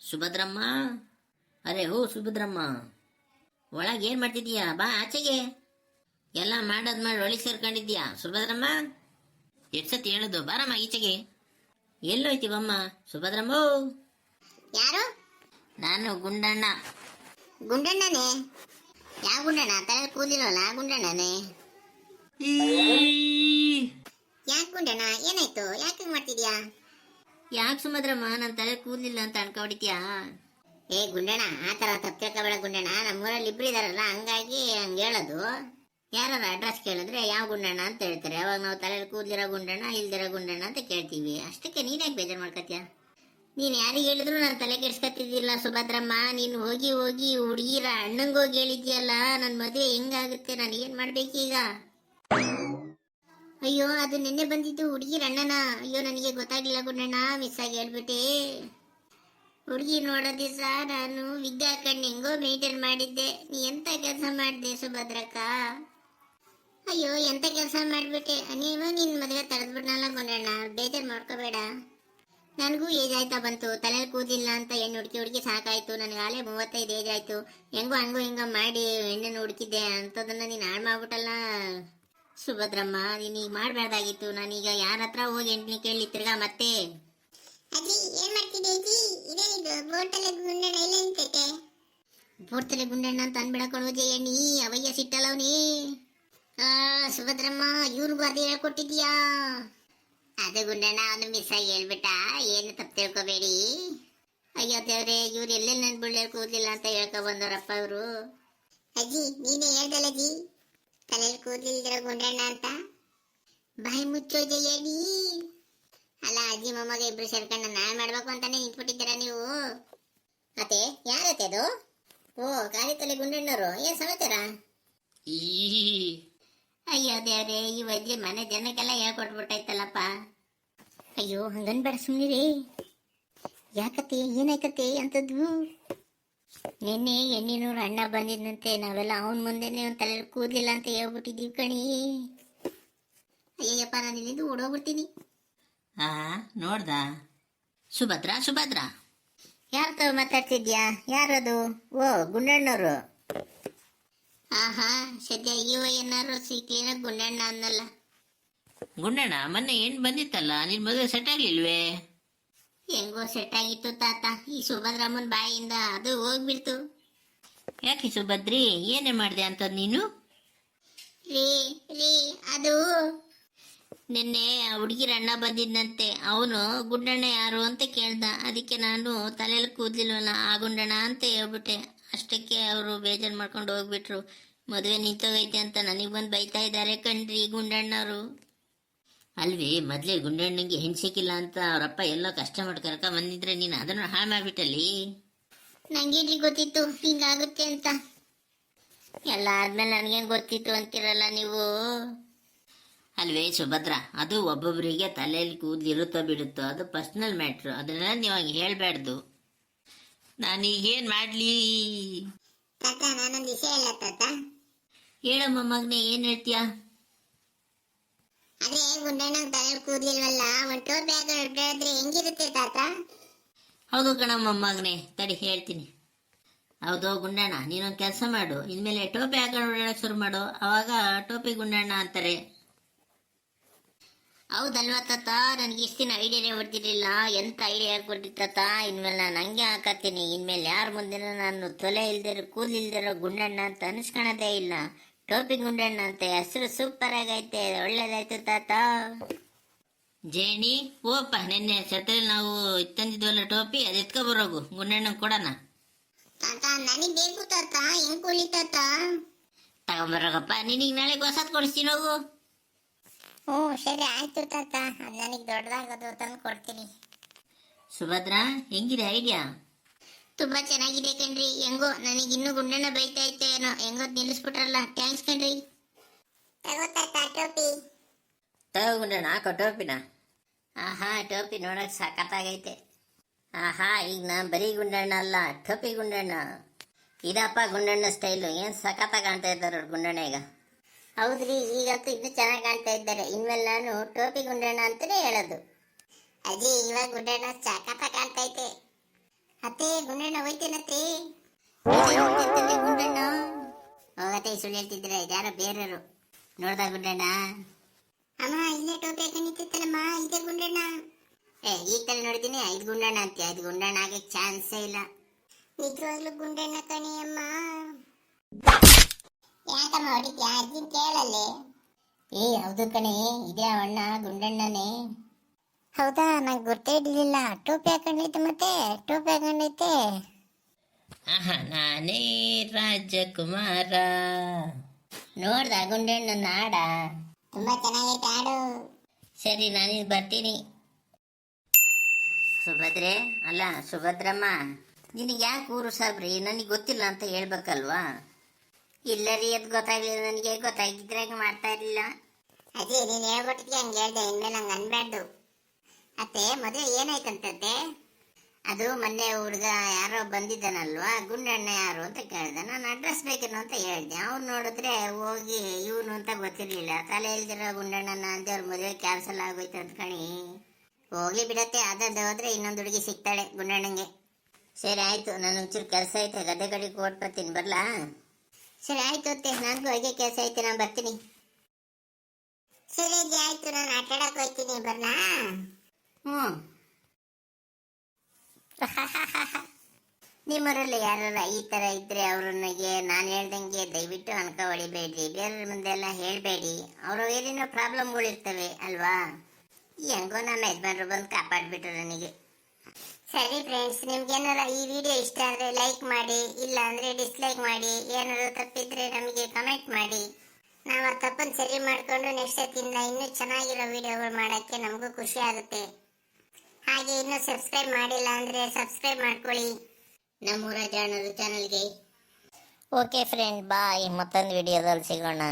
ಸುಭದ್ರಮ್ಮ, ಅರೆ ಹೋ ಸುಭದ್ರಮ್ಮ, ಒಳಗೆ ಏನ್ ಮಾಡ್ತಿದೀಯಾ? ಬಾ ಆಚೆಗೆ. ಎಲ್ಲ ಮಾಡಿ ಒಳಗೆ ಸೇರ್ಕೊಂಡಿದ್ಯಾ ಸುಭದ್ರಮ್ಮ? ಎಷ್ಟ್ ಸತಿ ಹೇಳುದು ಬಾರಮ್ಮ ಈಚೆಗೆ. ಎಲ್ಲೋಯ್ತೀವಮ್ಮ ಸುಭದ್ರಮ್ಮ? ಯಾರು? ನಾನು ಗುಂಡಣ್ಣ. ಗುಂಡಣ್ಣನೇ? ಯಾವ ಗುಂಡಣ್ಣ? ತಲೆ ಕೂದಿರೋಲ್ಲ ಗುಂಡಣ್ಣನೇ? ಯಾಕೆ ಗುಂಡಣ್ಣ, ಏನಾಯ್ತು? ಯಾಕೆ ಮಾಡ್ತಿದ್ಯಾ? ಯಾಕೆ ಸುಭದ್ರಮ್ಮ ನನ್ನ ತಲೆ ಕೂದಲಿಲ್ಲ ಅಂತ ಅನ್ಕೊಬಿಡ್ತೀಯಾ? ಏ ಗುಂಡಣ್ಣ, ಆ ತರ ತಪ್ಪು ತಿಳ್ಕೊಬೇಡ ಗುಂಡಣ್ಣ. ನಮ್ಮೂರಲ್ಲಿ ಇಬ್ರು ಇದಾರಲ್ಲ, ಹಂಗಾಗಿ ಹಂಗೆ ಹೇಳೋದು. ಯಾರ ಅಡ್ರೆಸ್ ಕೇಳಿದ್ರೆ ಯಾವ ಗುಂಡಣ್ಣ ಅಂತ ಹೇಳ್ತಾರೆ. ಅವಾಗ ನಾವು ತಲೆಯಲ್ಲಿ ಕೂದಲಿರೋ ಗುಂಡಣ್ಣ, ಇಲ್ದಿರೋ ಗುಂಡಣ್ಣ ಅಂತ ಕೇಳ್ತೀವಿ. ಅಷ್ಟಕ್ಕೆ ನೀನ್ಯಾಕೆ ಬೇಜಾರು ಮಾಡ್ಕೊತೀಯ? ನೀನ್ ಯಾರಿಗೆ ಹೇಳಿದ್ರು ನಾನು ತಲೆ ಕೆಡ್ಸ್ಕೊತಿದ್ದಿಲ್ಲ ಸುಭದ್ರಮ್ಮ. ನೀನು ಹೋಗಿ ಹೋಗಿ ಹುಡುಗಿರ ಅಣ್ಣಂಗೆ ಹೋಗಿ ಹೇಳಿದ್ಯಲ್ಲ, ನನ್ನ ಮದುವೆ ಹೆಂಗಾಗುತ್ತೆ, ನಾನು ಏನ್ ಮಾಡ್ಬೇಕೀಗ? ಅಯ್ಯೋ, ಅದು ನಿನ್ನೆ ಬಂದಿದ್ದು ಹುಡುಗಿರ ಅಣ್ಣನ. ಅಯ್ಯೋ, ನನಗೆ ಗೊತ್ತಾಗ್ಲಿಲ್ಲ ಗುಂಡಣ್ಣ, ಮಿಸ್ ಆಗಿ ಹೇಳ್ಬಿಟ್ಟೆ. ಹುಡುಗಿ ನೋಡೋ ದಿವಸ ನಾನು ವಿಗ್ ಹಾಕೊಂಡು ಹೆಂಗೋ ಮೇಂಟೈನ್ ಮಾಡಿದ್ದೆ. ನೀ ಎಂತ ಕೆಲಸ ಮಾಡಿದೆ ಸುಭದ್ರಕ್ಕ? ಅಯ್ಯೋ, ಎಂತ ಕೆಲಸ ಮಾಡ್ಬಿಟ್ಟೆ. ನೀವು ನಿನ್ ಮದುವೆ ತಡೆದ್ಬಿಟ್ನಲ್ಲ ಗುಂಡಣ್ಣ, ಬೇಜಾರು ಮಾಡ್ಕೋಬೇಡ. ನನಗೂ ಏಜ್ ಆಯ್ತಾ ಬಂತು, ತಲೆಯಲ್ಲಿ ಕೂದಿಲ್ಲ ಅಂತ ಹೆಣ್ಣು ಹುಡುಕಿ ಸಾಕಾಯ್ತು. ನನಗೆ ಆಲೇ 35 ಏಜ್ ಆಯ್ತು. ಹೆಂಗೋ ಹಂಗೋ ಹಿಂಗ ಮಾಡಿ ಹೆಣ್ಣನ್ನು ಹುಡುಕಿದ್ದೆ, ಅಂತದನ್ನ ನೀನು ಹಾಳು ಮಾಡ್ಬಿಟ್ಟಲ್ಲ ಸುಭದ್ರಮ್ಮ. ನೀನು ಈಗ ಮಾಡಬಾರ್ದಾಗಿತ್ತು. ನಾನೀಗ ಯಾರ ಹತ್ರ ಹೋಗಿ ಹೆಂಡನಿ ಕೇಳಿ ತಿರ್ಗಾ ಮತ್ತೆ? ಅಜ್ಜಿ ಏನ್ ಮಾಡ್ತಿದ್ದೆ ಅಜ್ಜಿ? ಇದೇನಿದು ಬೋಟಲೆ ಗುಂಡಣ್ಣ ಇಲ್ಲ ನಿಂತೈತೆ? ಬೋಡ್ತಲೆ ಗುಂಡಣ್ಣ ಅಂತ ಅನ್ಬಿಡಕೊಂಡು ಜಯಣ್ಣಿ, ಅವಯ್ಯ ಸಿಟ್ಟಲ್ಲವನಿ. ಸುಭದ್ರಮ್ಮ, ಇವ್ರಿಗೂ ಅದೇ ಹೇಳ್ಕೊಟ್ಟಿದ್ಯಾ? ಅದು ಗುಂಡಣ್ಣ ಅವನು ಮಿಸ್ ಆಗಿ ಹೇಳ್ಬಿಟ್ಟ, ಏನು ತಪ್ಪು ತಿಳ್ಕೊಬೇಡಿ. ಅಯ್ಯೋ ದೇವ್ರೆ, ಇವ್ರು ಎಲ್ಲೆಲ್ಲಿ ನನ್ ಬುಳ್ಳೆ ಕೂದಲಿಲ್ಲ ಅಂತ ಹೇಳ್ಕೊ ಬಂದವರಪ್ಪ ಇವರು. ಅಜ್ಜಿ ನೀನೇ ಹೇಳ್ದಲ್ಲ ಅಜ್ಜಿ, ತಲೆಯಲ್ಲಿ ಕೂದಲಿಲ್ದಿರೋ ಗುಂಡಣ್ಣ ಅಂತ. ಬಾಯಿ ಮುಚ್ಚೋ ಜಯಣ್ಣಿ. ಅಲ್ಲ ಅಜ್ಜಿ ಮೊಮ್ಮಗ ಇಬ್ರು ಸೇರ್ಕೊಂಡು ನಾಳೆ ಮಾಡ್ಬೇಕು ಅಂತಾನೆ ನಿಂತ್ಬಿಟ್ಟಿದ್ದೀರಾ ನೀವು? ಅತ್ತೆ, ಯಾರತ್ತೆ ಅದು? ಓ, ಕಾಲಿ ತಲೆ ಗುಂಡಣ್ಣರು. ಏನ್ ಸಮಾಚಾರ? ಅಯ್ಯೋ ದೇವ್ರೆ, ಈ ಅಜ್ಜಿ ಮನೆ ಜನಕ್ಕೆಲ್ಲ ಹೇಳ್ಕೊಟ್ಬಿಟ್ಟೈತಲ್ಲಪ್ಪ. ಅಯ್ಯೋ, ಹಂಗನ್ಬೇಡ, ಸುಮ್ಮನಿರಿ. ಯಾಕತ್ತೆ, ಏನಾಯ್ತತ್ತೆ ಅಂತದ್ದು? ನಿನ್ನೆ ಹೆಣ್ಣಿನೂರು ಅಣ್ಣ ಬಂದಿದ್ದಂತೆ. ನಾವೆಲ್ಲ ಅವನ ಮುಂದೆನೆ ಅವ್ನ ತಲೆಯಲ್ಲಿ ಕೂದಲಿಲ್ಲ ಅಂತ ಹೇಳ್ಬಿಟ್ಟಿದೀವಿ ಕಣಿ. ಅಯ್ಯಪ್ಪ, ನಾನು ಇಲ್ಲಿಂದ ಓಡೋಗ್ಬಿಡ್ತೀನಿ. ನೋಡ್ದ ಸುಭದ್ರ? ಸುಭದ್ರ, ಯಾರ ತಾವು ಮಾತಾಡ್ತಿದ್ಯಾ? ಯಾರದು? ಓ, ಗುಂಡಣ್ಣವರು. ಆಹಾ, ಸದ್ಯ ಏನಾರು ಸಿಕ್ಲಿನ ಗುಂಡಣ್ಣ ಅನ್ನಲ್ಲ. ಗುಂಡಣ್ಣ ಮೊನ್ನೆ ಏನ್ ಬಂದಿತ್ತಲ್ಲ, ನಿನ್ ಮದುವೆ ಸೆಟ್ ಆಗ್ಲಿಲ್ವೇ? ಹೆಂಗೋ ಸೆಟ್ ಆಗಿತ್ತು ತಾತ, ಈ ಸುಭದ್ರಮ್ಮನ ಬಾಯಿಯಿಂದ ಅದು ಹೋಗ್ಬಿಡ್ತು. ಯಾಕೆ ಸುಭದ್ರಿ, ಏನೇ ಮಾಡಿದೆ ಅಂತ ನೀನು? ರೀ ರೀ, ಅದು ನಿನ್ನೆ ಹುಡುಗಿರ ಅಣ್ಣ ಬಂದಿದ್ದಂತೆ. ಅವನು ಗುಂಡಣ್ಣ ಯಾರು ಅಂತ ಕೇಳ್ದ. ಅದಕ್ಕೆ ನಾನು ತಲೆಯಲ್ಲಿ ಕೂದ್ಲಿಲ್ವಲ್ಲ, ಆ ಗುಂಡಣ್ಣ ಅಂತ ಹೇಳ್ಬಿಟ್ಟೆ. ಅಷ್ಟಕ್ಕೆ ಅವರು ಬೇಜಾರು ಮಾಡ್ಕೊಂಡು ಹೋಗ್ಬಿಟ್ರು. ಮದುವೆ ನಿಂತೋಗೈತೆ ಅಂತ ನನಗೆ ಬಂದು ಬೈತಾ ಇದ್ದಾರೆ ಕಣ್ರಿ ಗುಂಡಣ್ಣವರು. ಅಲ್ವಿ, ಮೊದ್ಲೇ ಗುಂಡಣ್ಣಂಗೆ ಹೆಣ್ ಸಿಕ್ಕಿಲ್ಲ ಅಂತ ಅವರಪ್ಪ ಎಲ್ಲೋ ಕಷ್ಟ ಮಾಡಿ ಕರ್ಕ ಬಂದಿದ್ರೆ ನೀನು ಅದನ್ನು ಹಾಳು ಮಾಡ್ಬಿಟ್ಟಲ್ಲಿ. ನಂಗೇನ್ರಿ ಗೊತ್ತಿತ್ತು ಹಿಂಗಾಗುತ್ತೆ ಅಂತ? ಎಲ್ಲ ಆದ್ಮೇಲೆ ನನಗೇನು ಗೊತ್ತಿತ್ತು ಅಂತಿರಲ್ಲ ನೀವು. ಅಲ್ವೇ ಸುಭದ್ರ, ಅದು ಒಬ್ಬೊಬ್ಬರಿಗೆ ತಲೆಯಲ್ಲಿ ಕೂದಲಿರುತ್ತೋ ಬಿಡುತ್ತೋ, ಅದು ಪರ್ಸನಲ್ ಮ್ಯಾಟ್ರು. ಅದನ್ನೆಲ್ಲ ನೀವು ಹಂಗೆ ಹೇಳ್ಬಾರ್ದು. ನಾನೀಗೇನು ಮಾಡಲಿ? ತಾತ, ನಾನೊಂದು ವಿಷಯ ಇಲ್ಲ ತಾತ. ಹೇಳಮ್ಮ ಮಗನೇ, ಏನು ಹೇಳ್ತೀಯಾ? ಅದೇ ಗುಂಡಣ್ಣ ತಲೆಯಲ್ಲಿ ಕೂದಲಿಲ್ವಲ್ಲ, ಒಂದು ಟೋಪಿ ಹಾಕೊಂಡು ಅಡ್ಡಾಡಿದ್ರೆ ಹೆಂಗಿರುತ್ತೆ ತಾತ? ಹೌದು ಕಣಮ್ಮ ಮಗನೇ, ತಡಿ ಹೇಳ್ತೀನಿ. ಹೌದು ಗುಂಡಣ್ಣ, ನೀನೊಂದು ಕೆಲಸ ಮಾಡು, ಇನ್ಮೇಲೆ ಟೋಪಿ ಹಾಕೊಂಡು ಓಡಾಡಕ್ಕೆ ಶುರು ಮಾಡು. ಅವಾಗ ಟೋಪಿ ಗುಂಡಣ್ಣ ಅಂತಾರೆ. ಹೌದಲ್ವಾ ತಾತ? ನನಗೆ ಇಷ್ಟು ದಿನ ಐಡಿಯಾನೇ ಹೊಡ್ತಿರ್ಲಿಲ್ಲ. ಎಂತ ಐಡಿಯಾ ಕೊಟ್ಟಿತ್ತಾತ? ಇನ್ಮೇಲೆ ನಾನು ಹಂಗೆ ಹಾಕತ್ತೀನಿ. ಇನ್ಮೇಲೆ ಯಾರ ಮುಂದೆ ನಾನು ತೊಲೆ ಇಲ್ದಿರೋ ಕೂದಲಿಲ್ದಿರೋ ಗುಂಡಣ್ಣ ಅಂತ ಅನಿಸ್ಕೊಳೋದೇ ಇಲ್ಲ. ಟೋಪಿ ಗುಂಡಣ್ಣ ಅಂತ ಹೆಸರು ಸೂಪರ್ ಆಗೈತೆ, ಒಳ್ಳೇದಾಯ್ತು ತಾತ. ಜೇಣಿ, ಓಪ, ನಿನ್ನೆ ಛತ್ರಲ್ಲಿ ನಾವು ತಂದಿದ್ವಲ್ಲ ಟೋಪಿ, ಅದು ಎತ್ಕೊಬರೋಗು, ಗುಂಡಣ್ಣ ಕೊಡೋಣ. ತಾತ ನನಗೆ ಬೇಕು ತಾತ, ಹೆಂಗ್ ಕೂಲಿ ತಾತ? ತಗೊಂಬರೋಗಪ್ಪ, ನಿನಗೆ ನಾಳೆ ಹೊಸದ್ ಕೊಡಿಸ್ತೀನಿ, ಹೋಗು. ಹ್ಞೂ ಸರಿ ಆಯ್ತು ತಾತ, ಅದು ನನಗೆ ದೊಡ್ಡದಾಗೋದು ತಂದು ಕೊಡ್ತೀನಿ. ಸುಭದ್ರ, ಹೆಂಗಿದೆ ಐಡಿಯಾ? ತುಂಬಾ ಚೆನ್ನಾಗಿದೆ ಕಣ್ರಿ. ಹೆಂಗೋ ನನಗೆ ಇನ್ನೂ ಗುಂಡಣ್ಣ ಬೈತಾ ಇತ್ತು ಏನೋ, ಹೆಂಗೋ ನಿಲ್ಲಿಸ್ಬಿಟ್ರಲ್ಲ. ಥ್ಯಾಂಕ್ಸ್ ಕಣ್ರಿ. ತಗೋ ತಾತ ಟೋಪಿ. ತಗೋ ಗುಂಡಣ್ಣ, ಹಾಕೋ ಟೋಪಿನ. ಆಹಾ, ಟೋಪಿ ನೋಡಕ್ ಸಖತ್ತಾಗೈತೆ. ಆಹಾ, ಈಗ ನಾ ಬರೀ ಗುಂಡಣ್ಣ ಅಲ್ಲ, ಟೋಪಿ ಗುಂಡಣ್ಣ. ಇದಪ್ಪ ಗುಂಡಣ್ಣ ಸ್ಟೈಲು. ಏನ್ ಸಖತ್ತಾಗಿ ಕಾಣ್ತಾ ಇದ್ದಾರೆ ಗುಂಡಣ್ಣ ಈಗ. ಹೌದ್ರಿ, ಈಗಂತೂ ಇನ್ನೂ ಚೆನ್ನಾಗಿ ಕಾಣ್ತಾ ಇದ್ದಾರೆ. ಇನ್ಮೇಲೆ ನಾನು ಟೋಪಿ ಗುಂಡಣ್ಣ ಅಂತಾನೆ ಹೇಳೋದು. ಅಜ್ಜಿ, ಇವಾಗ ಗುಂಡಣ್ಣ ಸಖತ್ತ ಕಾಣ್ತೈತೆ. ಅತ್ತೆ, ಹೋಯ್ತೇನತ್ತೆ ಗುಂಡಣ್ಣ ಹೋಯ್ತೇನತ್ತೆ ಗುಂಡಣ್ಣ ಹೋಗತ್ತೆ ಸುಳ್ಳು ಹೇಳ್ತಿದ್ರೆ ಯಾರೋ ಬೇರೆಯವರು ನೋಡ್ದ ಗುಂಡಣ್ಣ? ಅಮ್ಮ ಇಲ್ಲೇ ಟೋಪಿ ಹಾಕೊಂಡಿತ್ತಲ್ಲಮ್ಮ ಇದೇ ಗುಂಡಣ್ಣ. ಈಗ ತಲೆ ನೋಡಿದೀನಿ, ಐದು ಗುಂಡಣ್ಣ ಅಂತೀಯ. ಐದು ಗುಂಡಣ್ಣ ಆಗಕ್ಕೆ ಚಾನ್ಸೇ ಇಲ್ಲ. ನಿಜವಾಗ್ಲೂ ಗುಂಡಣ್ಣ ಕಣಿ ಅಮ್ಮ. ಯಾಕಮ್ಮ ಹೊಡಿದ್ಯಾ ಅಜ್ಜಿನ್ ಕೇಳಲ್ಲೇ? ಹೌದು ಕಣೆ, ಇದೇ ಅಣ್ಣ ಗುಂಡಣ್ಣನೇ. ಹೌದಾ, ನಂಗೆ ಗೊತ್ತೇ ಇರ್ಲಿಲ್ಲ. ಟೋಪಿ ಹಾಕೊಂಡೈತೆ, ಮತ್ತೆ ಟೋಪಿ ಹಾಕೊಂಡೈತೆ. ನಾನೇ ರಾಜಕುಮಾರ. ನೋಡ್ದ ಗುಂಡಣ್ಣನ ಆಡ? ತುಂಬಾ ಚೆನ್ನಾಗೈತೆ ಹಾಡು. ಸರಿ, ನಾನಿನ್ ಬರ್ತೀನಿ. ಸುಭದ್ರೆ, ಅಲ್ಲ ಸುಭದ್ರಮ್ಮ, ನಿನಗೆ ಯಾಕೆ ಊರು ಸಾಬ್ರಿ? ನನಗೆ ಗೊತ್ತಿಲ್ಲ ಅಂತ ಹೇಳ್ಬೇಕಲ್ವಾ? ಇಲ್ಲ ರೀ, ಅದು ಗೊತ್ತಾಗ್ಲಿಲ್ಲ ನನಗೆ. ಗೊತ್ತಾಗಿದ್ರೆ ಹಂಗೆ ಮಾಡ್ತಾ ಇರ್ಲಿಲ್ಲ. ಅಜ್ಜಿ ನೀನು ಹೇಳ್ಕೊಟ್ಟಿಗೆ ಹಂಗೆ ಹೇಳ್ದೆ, ಇನ್ಮೇಲೆ ಹಂಗೆ ಅನ್ಬಾರ್ದು. ಅತ್ತೆ ಮದುವೆ ಏನಾಯ್ತಂತಂತೆ? ಅದು ಮೊನ್ನೆ ಹುಡುಗ ಯಾರೋ ಬಂದಿದ್ದಾನಲ್ವಾ, ಗುಂಡಣ್ಣ ಯಾರು ಅಂತ ಕೇಳ್ದೆ. ನಾನು ಅಡ್ರೆಸ್ ಬೇಕೇನೋ ಅಂತ ಹೇಳ್ದೆ. ಅವ್ನು ನೋಡಿದ್ರೆ ಹೋಗಿ ಇವನು ಅಂತ ಗೊತ್ತಿರ್ಲಿಲ್ಲ. ತಲೆ ಇಲ್ದಿರೋ ಗುಂಡಣ್ಣನ ಅಂದೆ ಅವ್ರ ಮದುವೆ ಕ್ಯಾನ್ಸಲ್ ಆಗೋಯ್ತು ಅಂತ ಕಣಿ. ಹೋಗ್ಲಿ ಬಿಡತ್ತೆ, ಆದದ್ದು ಹೋದ್ರೆ ಇನ್ನೊಂದು ಹುಡುಗಿ ಸಿಗ್ತಾಳೆ ಗುಂಡಣ್ಣಂಗೆ. ಸರಿ ಆಯ್ತು, ನಾನು ಒಂಚೂರು ಕೆಲಸ ಐತೆ, ಗದ್ದೆ ಕಡೆಗೆ ಓಟ್ ಬರ್ತೀನಿ, ಬರ್ಲಾ? ಸರಿ ಆಯ್ತು ಅತ್ತೆ, ನನಗೂ ಹಾಗೆ ಕೆಲಸ ಐತೆ, ನಾನು ಬರ್ತೀನಿ. ಸರಿ ಅಜ್ಜಿ ಆಯ್ತು, ನಾನು ಆಟ ಆಡಕ್ ಹೋಗ್ತೀನಿ, ಬರ್ಲಾ? ಹ್ಞೂ. ನಿಮ್ಮೂರಲ್ಲಿ ಯಾರು ಈ ಥರ ಇದ್ರೆ ಅವ್ರನ್ನಿಗೆ ನಾನು ಹೇಳ್ದಂಗೆ ದಯವಿಟ್ಟು ಅನ್ಕ ಹೊಡಿಬೇಡ್ರಿ. ಬೇರೆಯವ್ರ ಮುಂದೆ ಎಲ್ಲ ಹೇಳಬೇಡಿ. ಅವ್ರ ಏನೇನೋ ಪ್ರಾಬ್ಲಮ್ಗಳಿರ್ತವೆ ಅಲ್ವಾ? ಹೆಂಗೋ ನಮ್ಮ ಯಜಮಾನ್ರು ಬಂದು ಕಾಪಾಡ್ಬಿಟ್ರು ನನಗೆ. ಸರಿ ಫ್ರೆಂಡ್ಸ್, ನಿಮ್ಗೇನಾರ ಈ ವಿಡಿಯೋ ಇಷ್ಟ ಆದರೆ ಲೈಕ್ ಮಾಡಿ, ಇಲ್ಲ ಅಂದರೆ ಡಿಸ್ಲೈಕ್ ಮಾಡಿ. ಏನಾದ್ರು ತಪ್ಪಿದ್ರೆ ನಮಗೆ ಕಮೆಂಟ್ ಮಾಡಿ. ನಾವು ಆ ತಪ್ಪನ್ನು ಸರಿ ಮಾಡಿಕೊಂಡು ನೆಕ್ಸ್ಟ್ ಸತಿಯಿಂದ ಇನ್ನೂ ಚೆನ್ನಾಗಿರೋ ವಿಡಿಯೋಗಳು ಮಾಡೋಕ್ಕೆ ನಮಗೂ ಖುಷಿ ಆಗುತ್ತೆ. ಹಾಗೆ ಇನ್ನೂ ಸಬ್ಸ್ಕ್ರೈಬ್ ಮಾಡಿಲ್ಲ ಅಂದರೆ ಸಬ್ಸ್ಕ್ರೈಬ್ ಮಾಡ್ಕೊಳ್ಳಿ ನಮ್ಮೂರ ಜಾಣರು ಚಾನಲ್ಗೆ. ಓಕೆ ಫ್ರೆಂಡ್, ಬಾಯ್. ಮತ್ತೊಂದು ವಿಡಿಯೋದಲ್ಲಿ ಸಿಗೋಣ.